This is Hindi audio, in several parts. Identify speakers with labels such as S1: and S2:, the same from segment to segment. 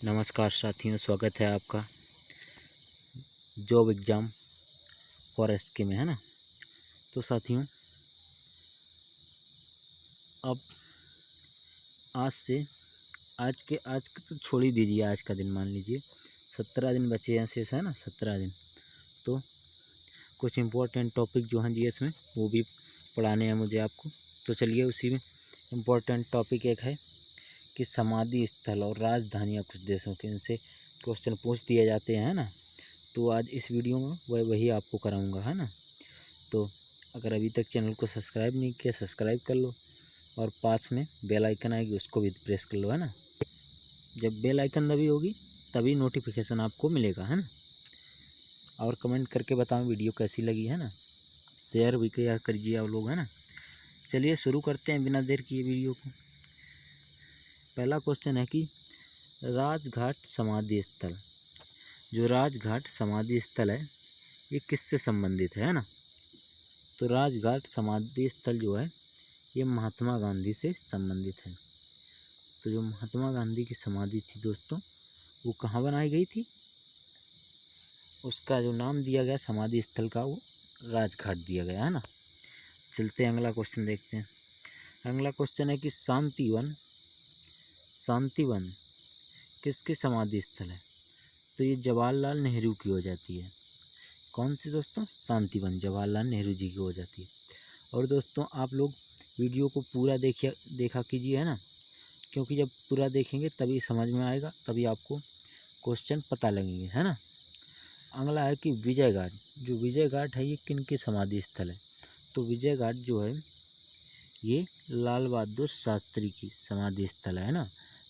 S1: नमस्कार साथियों, स्वागत है आपका जॉब एग्ज़ाम फॉरेस्ट के में, है ना। तो साथियों, अब आज के तो छोड़ ही दीजिए। आज का दिन मान लीजिए 17 दिन बचे हैं शेष, है ना, 17 दिन। तो कुछ इम्पोर्टेंट टॉपिक जो हैं जीएस में वो भी पढ़ाने हैं मुझे आपको। तो चलिए, उसी में इम्पोर्टेंट टॉपिक एक है कि समाधि स्थल और राजधानियाँ कुछ देशों के, इनसे क्वेश्चन पूछ दिए जाते हैं, है ना। तो आज इस वीडियो में वही आपको कराऊंगा, है ना। तो अगर अभी तक चैनल को सब्सक्राइब नहीं किया, सब्सक्राइब कर लो और पास में बेल आइकन आएगी, उसको भी प्रेस कर लो, है ना। जब बेल आइकन दबी होगी तभी नोटिफिकेशन आपको मिलेगा, है ना। और कमेंट करके बताओ वीडियो कैसी लगी, है ना। शेयर भी किया करिए आप लोग, है ना। चलिए शुरू करते हैं बिना देर किए वीडियो को। पहला क्वेश्चन है कि राजघाट समाधि स्थल, जो राजघाट समाधि स्थल है ये किससे संबंधित है ना। तो राजघाट समाधि स्थल जो है ये महात्मा गांधी से संबंधित है। तो जो महात्मा गांधी की समाधि थी दोस्तों, वो कहाँ बनाई गई थी, उसका जो नाम दिया गया समाधि स्थल का, वो राजघाट दिया गया, है ना। चलते हैं अगला क्वेश्चन देखते हैं। अगला क्वेश्चन है कि शांतिवन किसकी समाधि स्थल है। तो ये जवाहरलाल नेहरू की हो जाती है। कौन सी दोस्तों? शांतिवन जवाहरलाल नेहरू जी की हो जाती है। और दोस्तों आप लोग वीडियो को पूरा देखा कीजिए, है ना, क्योंकि जब पूरा देखेंगे तभी समझ में आएगा, तभी आपको क्वेश्चन पता लगेंगे, है ना। अगला है कि विजय घाट, जो विजय घाट है ये किन की समाधि स्थल है। तो विजय घाट जो है ये लाल बहादुर शास्त्री की समाधि स्थल है ना।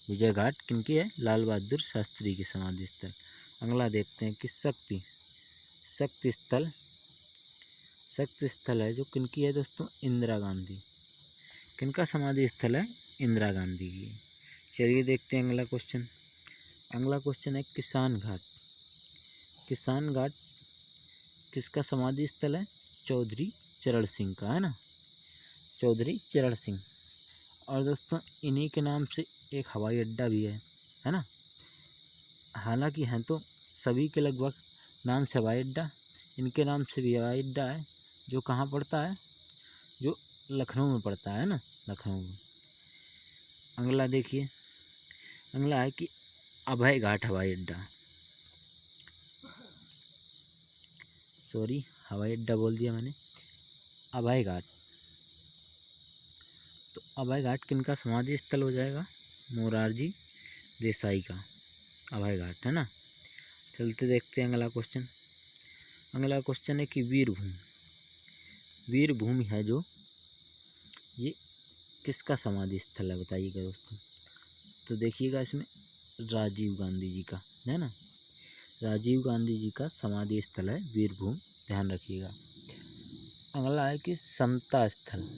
S1: विजय घाट किन की है? लाल बहादुर शास्त्री की समाधि स्थल। अगला देखते हैं कि शक्ति स्थल है जो किनकी है दोस्तों? इंदिरा गांधी। किनका समाधि स्थल है? इंदिरा गांधी की। चलिए देखते हैं अगला क्वेश्चन। अगला क्वेश्चन है किसान घाट किसका समाधि स्थल है? चौधरी चरण सिंह का, है ना, चौधरी चरण सिंह। और दोस्तों इन्हीं के नाम से एक हवाई अड्डा भी है ना। हालांकि हैं तो सभी के लगभग नाम से हवाई अड्डा, इनके नाम से भी हवाई अड्डा है, जो कहाँ पड़ता है? जो लखनऊ में पड़ता है ना, लखनऊ में। अगला देखिए, अगला है कि अभय घाट हवाई अड्डा, सॉरी हवाई अड्डा बोल दिया मैंने, अभय घाट। तो अभय घाट किनका समाधि स्थल हो जाएगा? मोरारजी देसाई का अभय घाट, है ना। चलते देखते हैं अगला क्वेश्चन। अगला क्वेश्चन है कि वीरभूमि है जो ये किसका समाधि स्थल है, बताइएगा दोस्तों। तो देखिएगा इसमें राजीव गांधी जी का, है ना, राजीव गांधी जी का समाधि स्थल है वीरभूमि, ध्यान रखिएगा। अगला है कि समता स्थल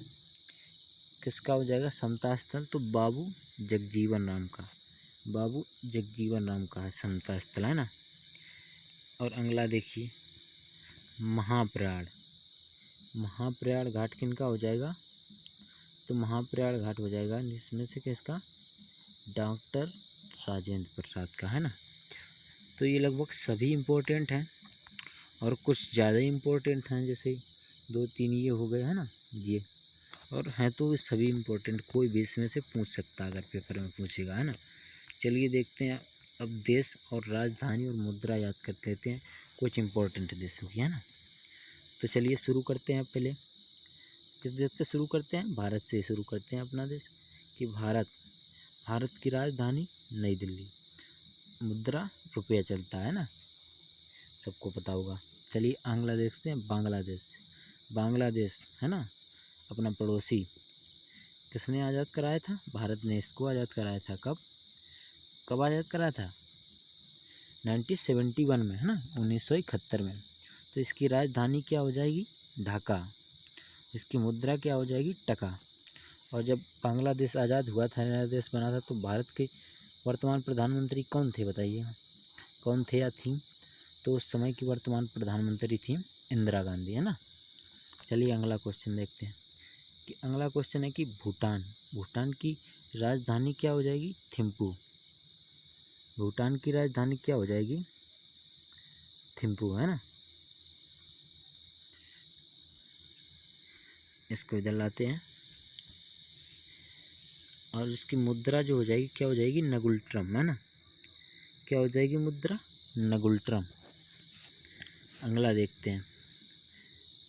S1: किसका हो जाएगा? समता स्थल तो बाबू जगजीवन राम का है समता स्थल, है ना। और अगला देखिए महाप्रयाण घाट किनका हो जाएगा? तो महाप्रयाण घाट हो जाएगा जिसमें से किसका? डॉक्टर राजेंद्र प्रसाद का, है ना। तो ये लगभग सभी इम्पोर्टेंट हैं और कुछ ज़्यादा इम्पोर्टेंट हैं, जैसे 2-3 ये हो गए, है ना ये। और हैं तो सभी इम्पोर्टेंट, कोई भी इसमें से पूछ सकता है अगर पेपर में पूछेगा, है ना। चलिए देखते हैं अब देश और राजधानी और मुद्रा याद कर लेते हैं कुछ इम्पोर्टेंट देशों की, है ना। तो चलिए शुरू करते हैं। पहले किस देश से शुरू करते हैं? भारत से शुरू करते हैं अपना देश। कि भारत की राजधानी नई दिल्ली, मुद्रा रुपया चलता है ना, सबको पता होगा। चलिए अगला देखते हैं बांग्लादेश, है ना, अपना पड़ोसी। किसने आज़ाद कराया था? भारत ने इसको आज़ाद कराया था। कब आज़ाद कराया था? 1971 में, है ना, 1971 में। तो इसकी राजधानी क्या हो जाएगी? ढाका। इसकी मुद्रा क्या हो जाएगी? टका। और जब बांग्लादेश आज़ाद हुआ था, नया देश बना था, तो भारत के वर्तमान प्रधानमंत्री कौन थे, बताइए कौन थे या थी? तो उस समय की वर्तमान प्रधानमंत्री थी इंदिरा गांधी, है ना। चलिए अगला क्वेश्चन देखते हैं। कि अगला क्वेश्चन है कि भूटान की राजधानी क्या हो जाएगी? थिम्पू। भूटान की राजधानी क्या हो जाएगी? थिम्पू, है ना। इसको इधर लाते हैं और इसकी मुद्रा जो हो जाएगी क्या हो जाएगी? नगुल्ट्रम, है ना। क्या हो जाएगी मुद्रा? नगुल्ट्रम। अगला देखते हैं,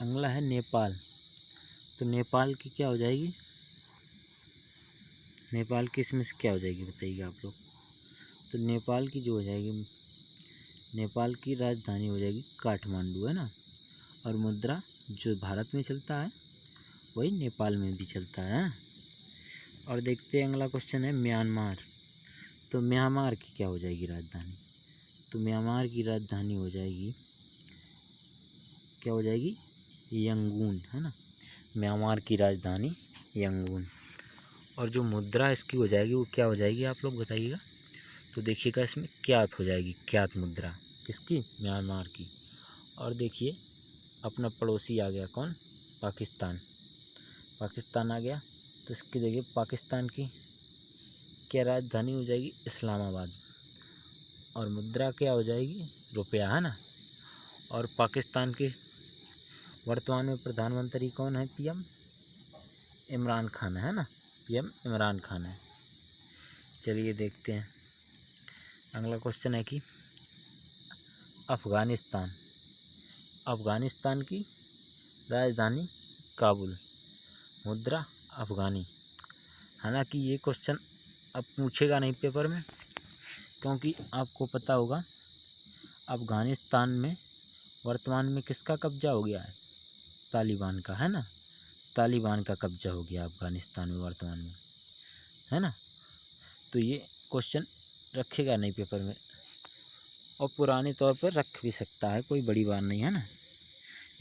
S1: अगला है नेपाल। तो नेपाल की क्या हो जाएगी? नेपाल की इसमें से क्या हो जाएगी बताइए आप लोग। तो नेपाल की जो हो जाएगी, नेपाल की राजधानी हो जाएगी काठमांडू, है ना। और मुद्रा जो भारत में चलता है वही नेपाल में भी चलता है। और देखते हैं अगला क्वेश्चन है म्यांमार। तो म्यांमार की क्या हो जाएगी राजधानी? तो म्यांमार की राजधानी हो जाएगी, क्या हो जाएगी? यंगून, है ना। म्यांमार की राजधानी यंगून। और जो मुद्रा इसकी हो जाएगी वो क्या हो जाएगी आप लोग बताइएगा। तो देखिएगा इसमें क्यात हो जाएगी, क्यात मुद्रा किसकी? म्यांमार की। और देखिए अपना पड़ोसी आ गया, कौन? पाकिस्तान। पाकिस्तान आ गया तो इसकी देखिए पाकिस्तान की क्या राजधानी हो जाएगी? इस्लामाबाद। और मुद्रा क्या हो जाएगी? रुपया, है ना। और पाकिस्तान के वर्तमान में प्रधानमंत्री कौन है? पीएम इमरान खान, है ना। पीएम इमरान खान है। चलिए देखते हैं अगला क्वेश्चन है कि अफ़गानिस्तान। अफ़गानिस्तान की राजधानी काबुल, मुद्रा अफ़गानी। हालांकि ये क्वेश्चन अब पूछेगा नहीं पेपर में, क्योंकि आपको पता होगा अफ़गानिस्तान में वर्तमान में किसका कब्जा हो गया है? तालिबान का, है ना। तालिबान का कब्जा हो गया अफ़गानिस्तान में वर्तमान में, है ना। तो ये क्वेश्चन रखेगा नहीं पेपर में, और पुराने तौर पर रख भी सकता है, कोई बड़ी बात नहीं, है ना।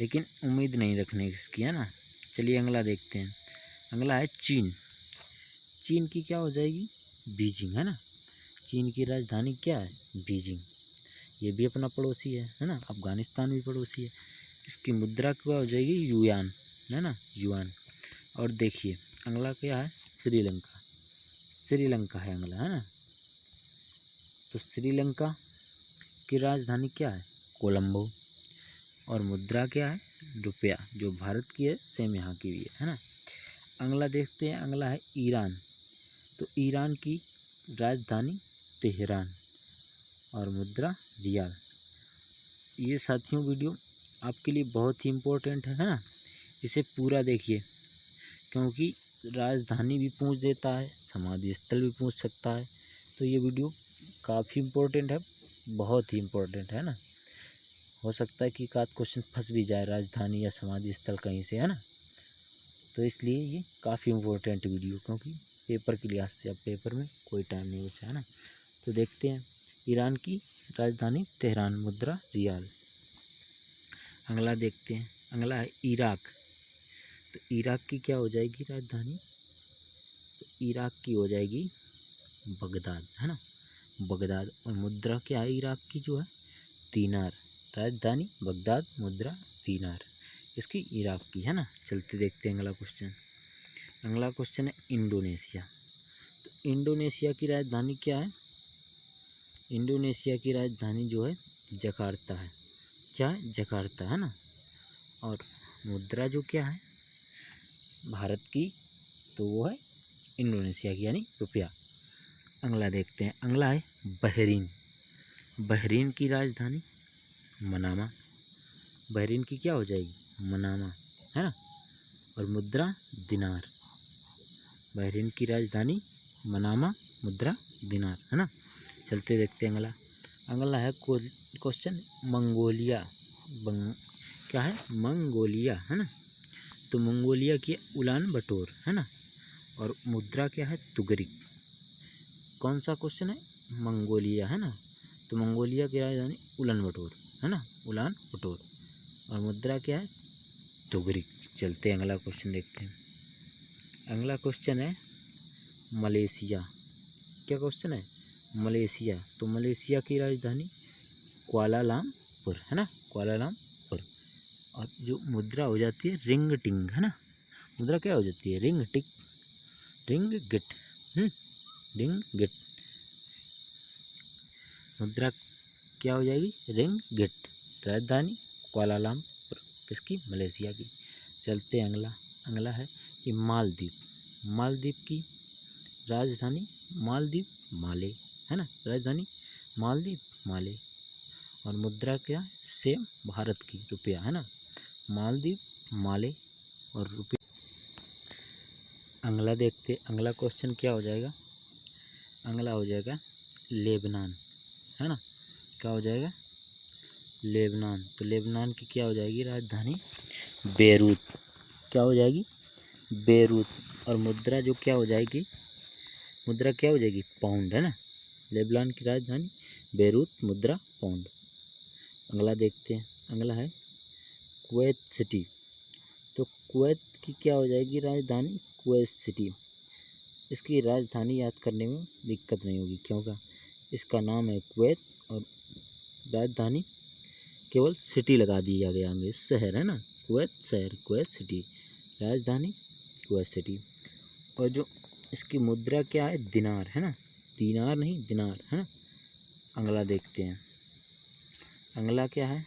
S1: लेकिन उम्मीद नहीं रखने इसकी, है ना। चलिए अगला देखते हैं, अगला है चीन। चीन की क्या हो जाएगी? बीजिंग, है ना। चीन की राजधानी क्या है? बीजिंग। ये भी अपना पड़ोसी है ना। अफ़गानिस्तान भी पड़ोसी है। इसकी मुद्रा क्या हो जाएगी? युआन, है ना, युआन। और देखिए अगला क्या है? श्रीलंका। श्रीलंका है अगला, है ना। तो श्रीलंका की राजधानी क्या है? कोलंबो। और मुद्रा क्या है? रुपया, जो भारत की है सेम यहाँ की भी है ना। अगला देखते हैं, अगला है ईरान। तो ईरान की राजधानी तेहरान और मुद्रा रियाल। ये साथियों वीडियो आपके लिए बहुत ही इम्पोर्टेंट है ना। इसे पूरा देखिए, क्योंकि राजधानी भी पूछ देता है, समाधि स्थल भी पूछ सकता है। तो ये वीडियो काफ़ी इम्पोर्टेंट है, बहुत ही इम्पोर्टेंट है ना। हो सकता है कि एक आध क्वेश्चन फंस भी जाए, राजधानी या समाधि स्थल कहीं से, है ना। तो इसलिए ये काफ़ी इम्पोर्टेंट वीडियो, क्योंकि पेपर के लिहाज से अब पेपर में कोई टाइम नहीं बचा, है ना। तो देखते हैं, ईरान की राजधानी तेहरान, मुद्रा रियाल। अगला देखते हैं, अगला है इराक। तो इराक की क्या हो जाएगी राजधानी? तो इराक की हो जाएगी बगदाद, है ना, बगदाद। और मुद्रा क्या है इराक की? जो है दीनार। राजधानी बगदाद, मुद्रा दीनार इसकी इराक की, है ना। चलते देखते हैं अगला क्वेश्चन। अगला क्वेश्चन है इंडोनेशिया। तो इंडोनेशिया की राजधानी क्या है? इंडोनेशिया की राजधानी जो है जकार्ता है। क्या है? जकार्ता, है ना। और मुद्रा जो क्या है भारत की, तो वो है इंडोनेशिया की, यानी रुपया। अगला देखते हैं, अगला है बहरीन। बहरीन की राजधानी मनामा। बहरीन की क्या हो जाएगी? मनामा, है ना। और मुद्रा दिनार। बहरीन की राजधानी मनामा, मुद्रा दिनार, है ना। चलते देखते हैं अगला। अगला है क्वेश्चन मंगोलिया। क्या है? मंगोलिया, है ना। तो मंगोलिया की उलान बटोर, है ना। और मुद्रा क्या है? तुगरिक। कौन सा क्वेश्चन है? मंगोलिया, है ना। तो मंगोलिया की राजधानी उलान बटोर, है ना, उलान बटोर। और मुद्रा क्या है? तुगरिक। चलते हैं अगला क्वेश्चन देखते हैं। अगला क्वेश्चन है मलेशिया। क्या क्वेश्चन है? मलेशिया। तो मलेशिया की राजधानी कुआलालंपुर, है ना, कुआलालंपुर। और जो मुद्रा हो जाती है रिंगटिंग, है ना। मुद्रा क्या हो जाती है? रिंगटिक, रिंगगिट, रिंगगिट। मुद्रा क्या हो जाएगी, रिंगिट। राजधानी कुआलालंपुर, किसकी, मलेशिया की। चलते अगला, अगला है कि मालदीव। मालदीव की राजधानी मालदीव माले, है ना, राजधानी मालदीव माले। और मुद्रा क्या है, सेम भारत की, रुपया, है ना, मालदीव माले और रुपया। अगला देखते, अगला क्वेश्चन क्या हो जाएगा, अगला हो जाएगा लेबनान, है ना, क्या हो जाएगा, लेबनान। तो लेबनान की क्या हो जाएगी राजधानी, बेरूत। क्या हो जाएगी, बेरूत। और मुद्रा जो क्या हो जाएगी, मुद्रा क्या हो जाएगी, पाउंड, है ना। लेबनान की राजधानी बेरूत, मुद्रा पाउंड। अगला देखते हैं, अगला है कुवैत सिटी। तो कुवैत की क्या हो जाएगी राजधानी, कुवैत सिटी। इसकी राजधानी याद करने में दिक्कत नहीं होगी, क्योंकि इसका नाम है कुवैत और राजधानी केवल सिटी लगा दिया गया है, शहर, है ना, कुवैत शहर, कुवैत सिटी, राजधानी कुवैत सिटी। और जो इसकी मुद्रा क्या है, दिनार, है ना, दीनार नहीं दिनार, है ना। अगला देखते हैं, अगला क्या है,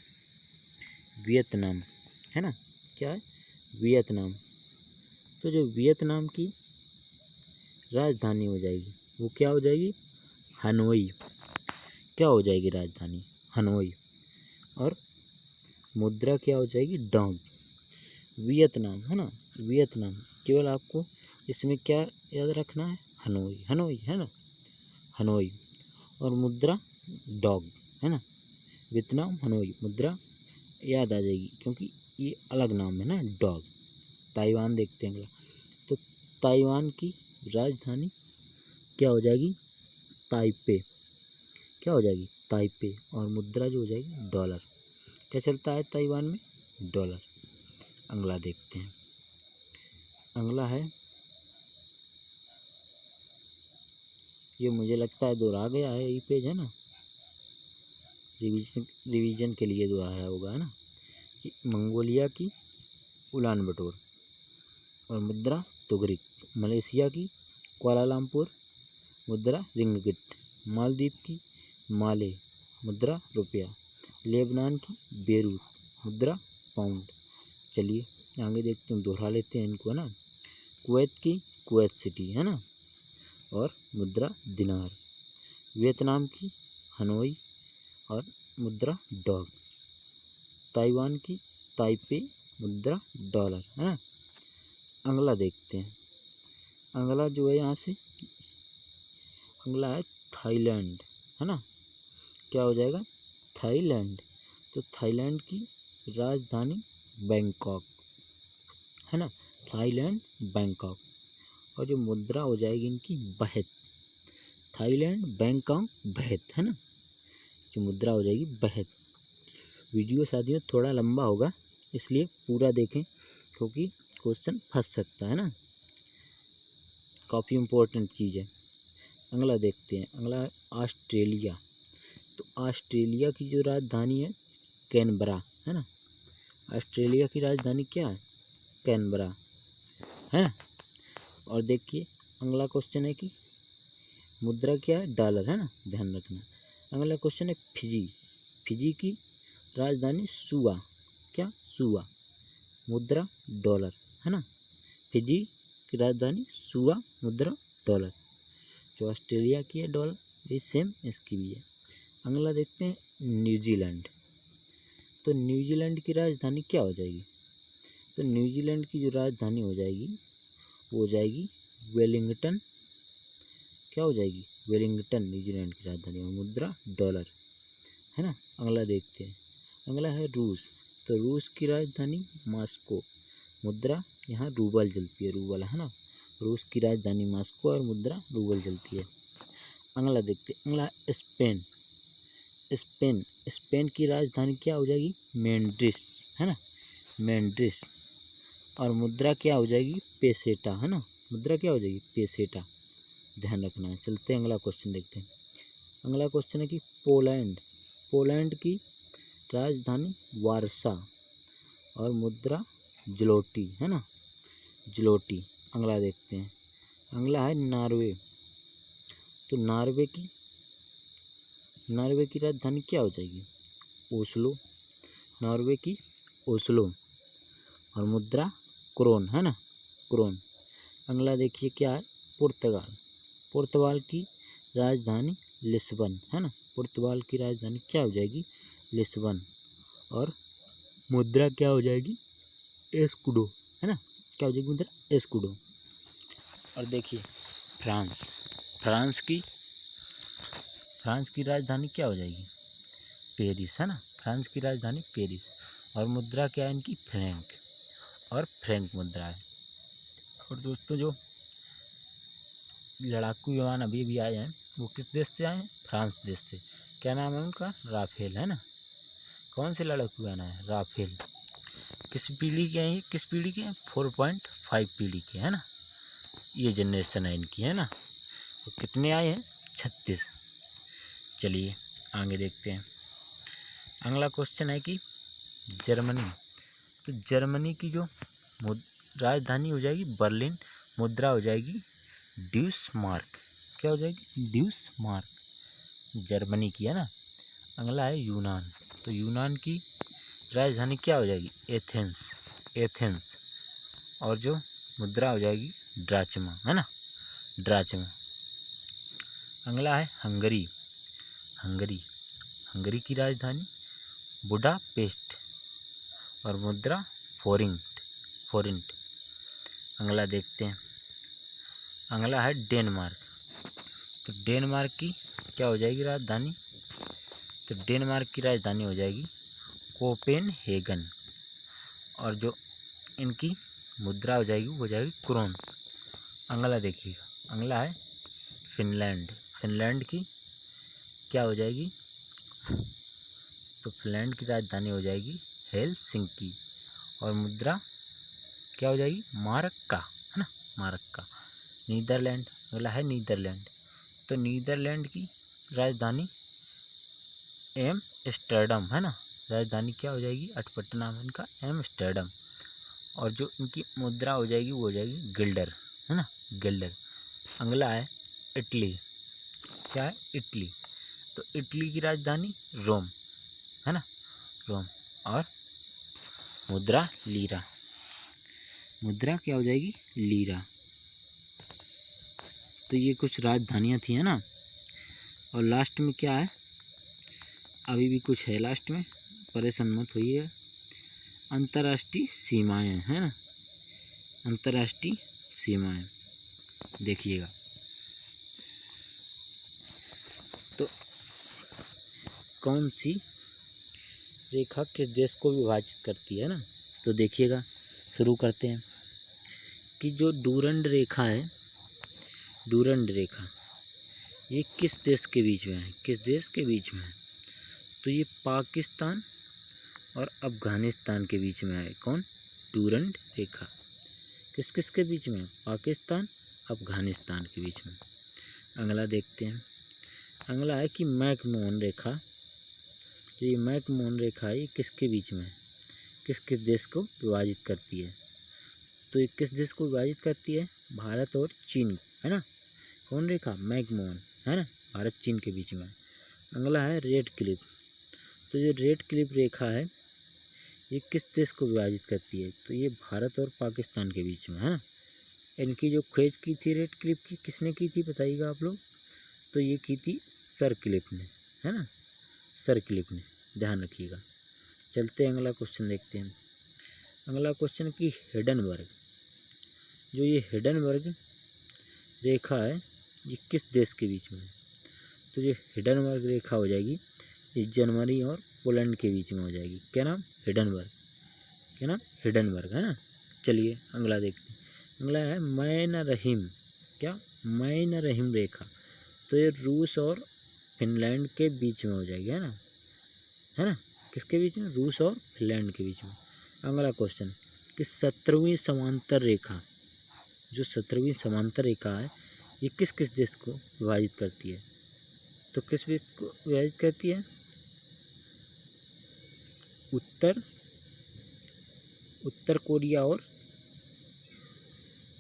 S1: वियतनाम, है ना, क्या है, वियतनाम। तो जो वियतनाम की राजधानी हो जाएगी वो क्या हो जाएगी, हनोई। क्या हो जाएगी राजधानी, हनोई। और मुद्रा क्या हो जाएगी, डोंग। वियतनाम, है ना, वियतनाम। केवल आपको इसमें क्या याद रखना है, हनोई, हनोई, है ना, हनोई। और मुद्रा डॉग, है ना, वियतनाम हनोई, मुद्रा याद आ जाएगी क्योंकि ये अलग नाम है ना, डॉग। ताइवान देखते हैं अगला। तो ताइवान की राजधानी क्या हो जाएगी, ताइपे। क्या हो जाएगी, ताइपे। और मुद्रा जो हो जाएगी डॉलर। क्या चलता है ताइवान में, डॉलर। अगला देखते हैं, अगला है, ये मुझे लगता है दोहरा गया है, ये पेज, है ना, रिवीजन के लिए दोहराया होगा, है ना, कि मंगोलिया की उलान बटोर और मुद्रा तुगरिक। मलेशिया की कुआलालंपुर, मुद्रा रिंगिट। मालदीव की माले, मुद्रा रुपया। लेबनान की बेरूत, मुद्रा पाउंड। चलिए आगे देखते हैं, दोहरा लेते हैं इनको, है ना। कुवैत की कुवैत सिटी, है ना, और मुद्रा दिनार। वियतनाम की हनोई और मुद्रा डॉग। ताइवान की ताइपे, मुद्रा डॉलर, है ना। अगला देखते हैं, अगला जो है यहाँ से, अगला है थाईलैंड, है ना। क्या हो जाएगा, थाईलैंड। तो थाईलैंड की राजधानी बैंकॉक, है ना, थाईलैंड बैंकॉक। और जो मुद्रा हो जाएगी इनकी बहत। थाईलैंड बैंकॉक बहत, है ना, जो मुद्रा हो जाएगी बहत। वीडियो साथियों थोड़ा लंबा होगा, इसलिए पूरा देखें क्योंकि क्वेश्चन फंस सकता है ना, काफ़ी इम्पोर्टेंट चीज़ है। अगला देखते हैं, अगला है ऑस्ट्रेलिया। तो ऑस्ट्रेलिया की जो राजधानी है कैनबरा, है ना। ऑस्ट्रेलिया की राजधानी क्या है, कैनबरा, है ना। और देखिए अगला क्वेश्चन है कि मुद्रा क्या है, डॉलर, है ना, ध्यान रखना। अगला क्वेश्चन है फिजी। फिजी की राजधानी सुआ। क्या, सुआ, मुद्रा डॉलर, है ना। फिजी की राजधानी सुआ, मुद्रा डॉलर। जो ऑस्ट्रेलिया की है डॉलर, ये सेम इसकी भी है। अगला देखते हैं न्यूजीलैंड। तो न्यूजीलैंड की राजधानी क्या हो जाएगी, तो न्यूजीलैंड की जो राजधानी हो जाएगी वो हो जाएगी वेलिंगटन। क्या हो जाएगी, वेलिंगटन, न्यूजीलैंड की राजधानी और मुद्रा डॉलर, है ना। अगला देखते हैं, अगला है रूस। तो रूस की राजधानी मॉस्को, मुद्रा यहाँ रूबल चलती है, रूबल, है ना। रूस की राजधानी मॉस्को और मुद्रा रूबल चलती है। अगला देखते हैं, अगला स्पेन। स्पेन, स्पेन की राजधानी क्या हो जाएगी, मैड्रिड, है ना, मैड्रिड। और मुद्रा क्या हो जाएगी, पेसेटा, है ना, मुद्रा क्या हो जाएगी, पेसेटा, ध्यान रखना है। चलते हैं अगला क्वेश्चन देखते हैं। अगला क्वेश्चन है कि पोलैंड। पोलैंड की राजधानी वारसा और मुद्रा जलोटी, है ना, जलोटी। अगला देखते हैं, अगला है नॉर्वे। तो नॉर्वे की नॉर्वे की राजधानी क्या हो जाएगी? ओस्लो, नॉर्वे की ओस्लो। और मुद्रा क्रोन, है ना, क्रोन। अगला देखिए क्या है? पुर्तगाल। पुर्तगाल की राजधानी लिस्बन, है ना। पुर्तगाल की राजधानी क्या हो जाएगी? लिस्बन। और मुद्रा क्या हो जाएगी? एस्कुडो, है ना। क्या हो जाएगी मुद्रा? एस्कुडो। और देखिए फ्रांस। फ्रांस की राजधानी क्या हो जाएगी? पेरिस, है ना। फ्रांस की राजधानी पेरिस। और मुद्रा क्या है इनकी? फ्रैंक। और फ्रैंक मुद्रा है। और दोस्तों जो लड़ाकू विमान अभी भी आए हैं वो किस देश से आए हैं? फ्रांस देश से। क्या नाम है उनका? राफेल, है ना। कौन से लड़ाकू विमान है? राफेल। किस पीढ़ी के हैं ये? किस पीढ़ी के हैं? 4.5 पीढ़ी के, है ना। ये जनरेशन है इनकी, है ना। तो कितने आए हैं? 36। चलिए आगे देखते हैं। अगला क्वेश्चन है कि जर्मनी। तो जर्मनी की जो राजधानी हो जाएगी बर्लिन, मुद्रा हो जाएगी ड्यूसमार्क। क्या हो जाएगी? ड्यूसमार्क, जर्मनी की, है ना। अगला है यूनान। तो यूनान की राजधानी क्या हो जाएगी? एथेंस। और जो मुद्रा हो जाएगी ड्राचमा, है ना, ड्राचमा। अगला है हंगरी। हंगरी की राजधानी बुडापेस्ट और मुद्रा फोरिंट। अगला देखते हैं। अगला है डेनमार्क। तो डेनमार्क की क्या हो जाएगी राजधानी? तो डेनमार्क की राजधानी हो जाएगी कोपेनहेगन। और जो इनकी मुद्रा हो जाएगी वो हो जाएगी क्रोन। अगला देखिएगा। अगला है फिनलैंड की क्या हो जाएगी? तो फिनलैंड की राजधानी हो जाएगी हेलसिंकी। और मुद्रा क्या हो जाएगी? मार्का, है ना, मार्का। नीदरलैंड। अगला है नीदरलैंड। तो नीदरलैंड की राजधानी एम्स्टर्डम, है ना। राजधानी क्या हो जाएगी? अटपटा नाम है इनका, एम्स्टर्डम। और जो इनकी मुद्रा हो जाएगी वो हो जाएगी गिल्डर, है ना, गिल्डर। अगला है इटली। क्या है? इटली। तो इटली की राजधानी रोम, है ना, रोम। और मुद्रा लीरा। मुद्रा क्या हो जाएगी? लीरा। तो ये कुछ राजधानियाँ थी, है ना। और लास्ट में क्या है? अभी भी कुछ है लास्ट में, परेशान मत होइए। अंतर्राष्ट्रीय सीमाएं, है ना, अंतर्राष्ट्रीय सीमाएं देखिएगा। तो कौन सी रेखा किस देश को विभाजित करती है ना? तो देखिएगा, शुरू करते हैं कि जो डूरंड रेखा है, डूरंड रेखा ये किस देश के बीच में है? किस देश के बीच में है? तो ये पाकिस्तान और अफ़गानिस्तान के बीच में है। कौन? डूरंड रेखा किस किस के बीच में है? पाकिस्तान, अफ़गानिस्तान के बीच में। अगला देखते हैं। अगला है कि मैकमोहन रेखा। जो ये मैकमोहन रेखा है ये किसके बीच में है? किस किस देश को विभाजित करती है? तो ये किस देश को विभाजित करती है? भारत और चीन, है ना। कौन रेखा? मैकमोहन, है ना, भारत चीन के बीच में। अगला है रेड क्लिफ। तो जो रेड क्लिफ रेखा है ये किस देश को विभाजित करती है? तो ये भारत और पाकिस्तान के बीच में, है ना। इनकी जो खोज की थी रेड क्लिफ की, किसने की थी बताइएगा आप लोग? तो ये की थी सर क्लिफ ने, है ना, सर क्लिफ ने, ध्यान रखिएगा। चलते हैं अगला क्वेश्चन देखते हैं। अगला क्वेश्चन की हिडनबर्ग। जो ये हिडनबर्ग रेखा है ये किस देश के बीच में है? तो ये हिडनबर्ग रेखा हो जाएगी ये जर्मनी और पोलैंड के बीच में हो जाएगी। क्या नाम? हिडनबर्ग। क्या नाम? हिडनबर्ग, है ना। चलिए अगला देखते हैं। अगला है मैनरहिम। क्या? मैनरहिम रेखा। तो ये रूस और फिनलैंड के बीच में हो जाएगी, है ना, किसके बीच में? रूस और फिनलैंड के बीच में। अगला क्वेश्चन कि 17वीं समांतर रेखा, जो 17वीं समांतर रेखा है ये किस किस देश को विभाजित करती है? तो किस देश को विभाजित करती है? उत्तर कोरिया और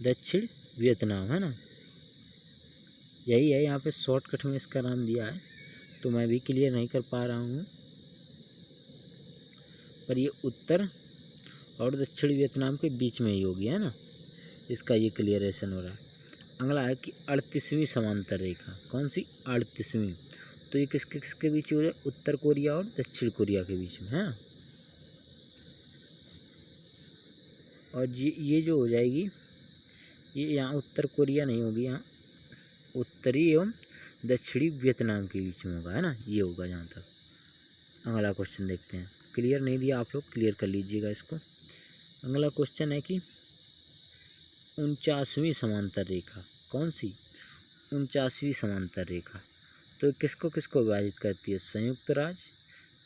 S1: दक्षिण वियतनाम, है ना। यही है, यहाँ पे शॉर्टकट में इसका नाम दिया है तो मैं भी क्लियर नहीं कर पा रहा हूँ, पर ये उत्तर और दक्षिण वियतनाम के बीच में ही होगी, है ना, इसका ये क्लियरेशन हो रहा है। अगला है कि 38वीं समांतर रेखा, कौन सी 38वीं, तो ये किसके किसके बीच हो जाए, उत्तर कोरिया और दक्षिण कोरिया के बीच में, है। और ये जो हो जाएगी, ये यहाँ उत्तर कोरिया नहीं होगी, यहाँ उत्तरी एवं दक्षिणी वियतनाम के बीच में होगा, है ना, ये होगा जहाँ तक। अगला क्वेश्चन देखते हैं, क्लियर नहीं दिया आप लोग क्लियर कर लीजिएगा इसको। अगला क्वेश्चन है कि 49वीं समांतर रेखा, कौन सी 49वीं समांतर रेखा, तो किसको किसको विभाजित करती है, संयुक्त राज्य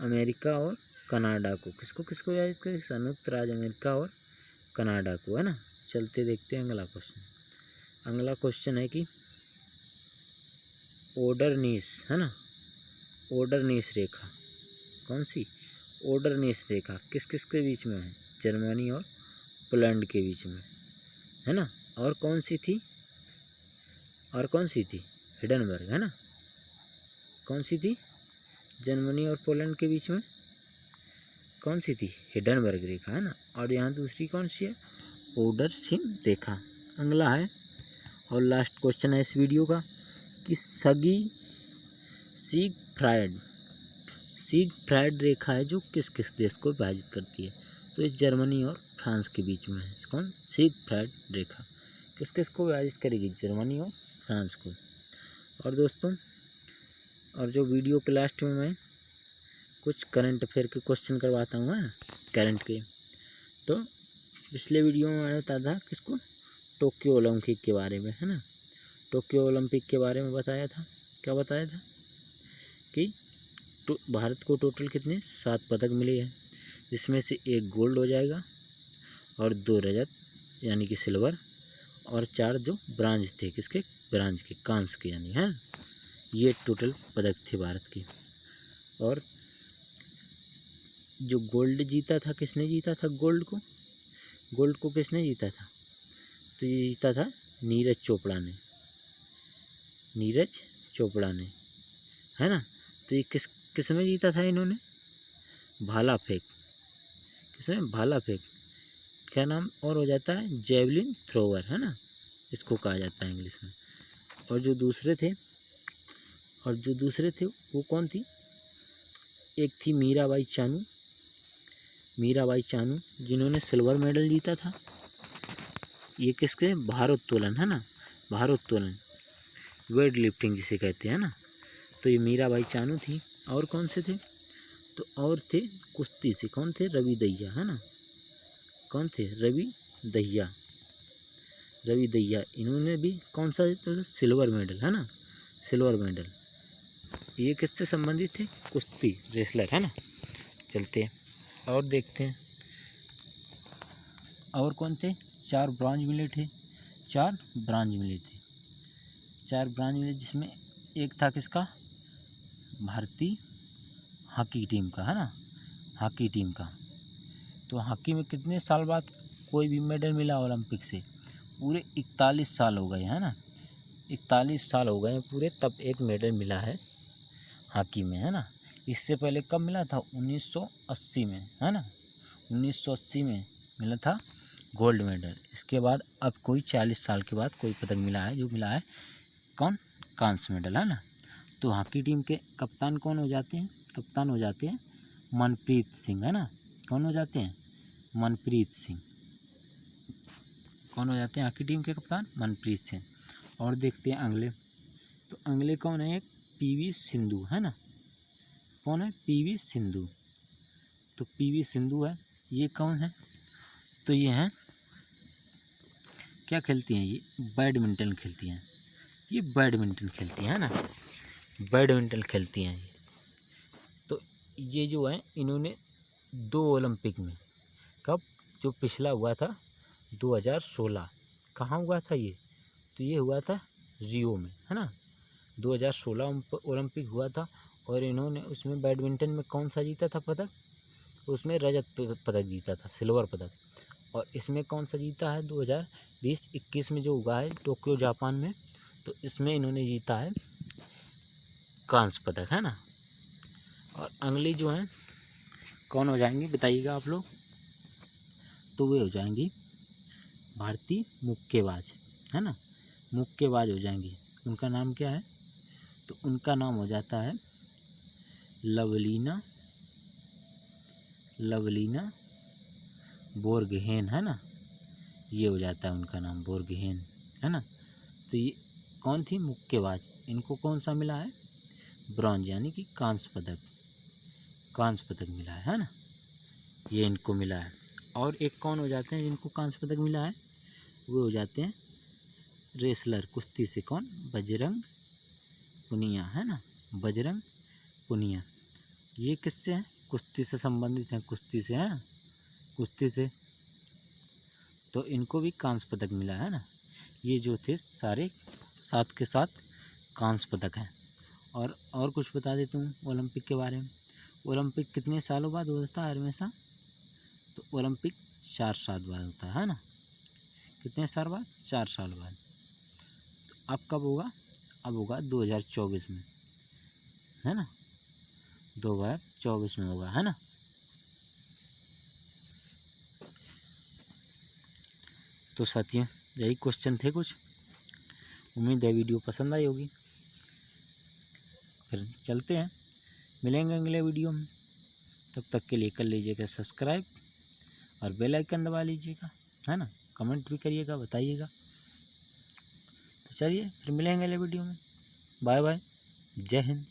S1: अमेरिका और कनाडा को, किसको किसको विभाजित करती है, संयुक्त राज्य अमेरिका और कनाडा को, है ना। चलते देखते हैं अगला क्वेश्चन। अगला क्वेश्चन है कि ओडरनीस, है ना, ओडरनीस रेखा, कौन सी ओडरनीस रेखा किस किस के बीच में है, जर्मनी और पोलैंड के बीच में, है ना। और कौन सी थी, और कौन सी थी, हिडनबर्ग, है ना, कौन सी थी, जर्मनी और पोलैंड के बीच में कौन सी थी, हिडनबर्ग रेखा, है ना। और यहाँ दूसरी कौन सी है, ओडरसीन रेखा। अगला है और लास्ट क्वेश्चन है इस वीडियो का कि सिगफ्रायड रेखा है जो किस किस देश को विभाजित करती है, तो ये जर्मनी और फ्रांस के बीच में है। कौन, सिगफ्रायड रेखा किस किस को विभाजित करेगी, जर्मनी और फ्रांस को। और दोस्तों, और जो वीडियो के लास्ट में मैं कुछ करंट अफेयर के क्वेश्चन करवाता हूँ, है ना, करंट के। तो पिछले वीडियो में मैंने बताया था किसको, टोक्यो ओलंपिक के बारे में, है ना, टोक्यो ओलंपिक के बारे में बताया था। क्या बताया था कि भारत को टोटल कितने 7 पदक मिले हैं, जिसमें से 1 गोल्ड हो जाएगा और 2 रजत यानी कि सिल्वर, और 4 जो ब्रांज थे, किसके, ब्रांज के, कांस्य के यानी, है। ये टोटल पदक थे भारत के। और जो गोल्ड जीता था, किसने जीता था गोल्ड को किसने जीता था, तो ये जीता था नीरज चोपड़ा ने, है ना। तो ये किस में जीता था इन्होंने, भाला फेंक, किसमें, भाला फेंक, क्या नाम और हो जाता है, जेवलिन थ्रोवर, है ना, इसको कहा जाता है इंग्लिश में। और जो दूसरे थे वो कौन थी, एक थी मीराबाई चानू जिन्होंने सिल्वर मेडल जीता था। ये किसके, भारोत्तोलन, है ना, भारोत्तोलन, वेट लिफ्टिंग जिसे कहते हैं ना, तो ये मीराबाई चानू थी। और कौन से थे, तो और थे कुश्ती से, कौन थे, रवि दहिया, है ना, कौन थे, रवि दहिया, इन्होंने भी कौन सा, तो सिल्वर मेडल, है ना, सिल्वर मेडल। ये किससे संबंधित थे, कुश्ती रेसलर, है ना। चलते हैं और देखते हैं और कौन थे, 4 ब्रॉन्ज मिले थे, 4 ब्रॉन्ज मिले, जिसमें एक था किसका, भारतीय हॉकी टीम का, है ना, हॉकी टीम का। तो हॉकी में कितने साल बाद कोई भी मेडल मिला ओलंपिक से, पूरे 41 साल हो गए, है ना, 41 साल हो गए पूरे, तब एक मेडल मिला है हॉकी में, है ना। इससे पहले कब मिला था, 1980 में, है ना, 1980 में मिला था गोल्ड मेडल। इसके बाद अब कोई 40 साल के बाद कोई पदक मिला है, जो मिला है कौन, कांस्य मेडल, है ना। तो हॉकी टीम के कप्तान कौन हो जाते हैं, कप्तान हो जाते हैं मनप्रीत सिंह, है ना, कौन हो जाते हैं, मनप्रीत सिंह, कौन हो जाते हैं हॉकी टीम के कप्तान, मनप्रीत सिंह। और देखते हैं अगले, तो अगले कौन है, एक पीवी सिंधु, है ना, कौन है, पीवी सिंधु। तो पीवी सिंधु है, ये कौन है, तो ये हैं, क्या खेलती हैं, ये बैडमिंटन खेलती हैं, ये बैडमिंटन खेलती हैं, है ना, बैडमिंटन खेलती हैं ये। तो ये जो है इन्होंने 2 ओलंपिक में, कब, जो पिछला हुआ था 2016, कहाँ हुआ था ये, तो ये हुआ था रियो में, है ना, 2016 ओलंपिक हुआ था। और इन्होंने उसमें बैडमिंटन में कौन सा जीता था पदक, उसमें रजत पदक जीता था, सिल्वर पदक। और इसमें कौन सा जीता है, 2020-21 में जो हुआ है टोक्यो जापान में, तो इसमें इन्होंने जीता है कांस्य पदक, है ना। और अगली जो है कौन हो जाएंगी बताइएगा आप लोग, तो वे हो जाएंगी भारतीय मुक्केबाज, है ना, मुक्केबाज हो जाएंगी। उनका नाम क्या है, तो उनका नाम हो जाता है लवलीना बोर्गहेन, है ना, ये हो जाता है उनका नाम बोर्गहेन, है ना। तो ये कौन थी, मुक्केबाज। इनको कौन सा मिला है, ब्रॉन्ज यानी कि कांस्य पदक मिला है ना, ये इनको मिला है। और एक कौन हो जाते हैं जिनको कांस्य पदक मिला है, वो हो जाते हैं रेसलर, कुश्ती से, कौन, बजरंग पुनिया, है ना, बजरंग पुनिया। ये किससे हैं, कुश्ती से संबंधित हैं, कुश्ती से, है ना, कुश्ती से। तो इनको भी कांस्य पदक मिला है ना। ये जो थे सारे 7 के 7 कांस्य पदक हैं। और कुछ बता देता हूँ ओलंपिक के बारे में। ओलंपिक कितने सालों बाद होता है हमेशा, तो ओलंपिक 4 साल बाद होता है ना। कितने साल बाद, 4 साल बाद। तो अब कब होगा, अब होगा 2024 में, है ना, 2024 में होगा, है ना। तो साथियों यही क्वेश्चन थे कुछ, उम्मीद है वीडियो पसंद आई होगी। फिर चलते हैं, मिलेंगे अगले वीडियो में। तब तक के लिए कर लीजिएगा सब्सक्राइब और बेल आइकन दबा लीजिएगा, है ना। कमेंट भी करिएगा, बताइएगा। तो चलिए फिर मिलेंगे अगले वीडियो में। बाय बाय, जय हिंद।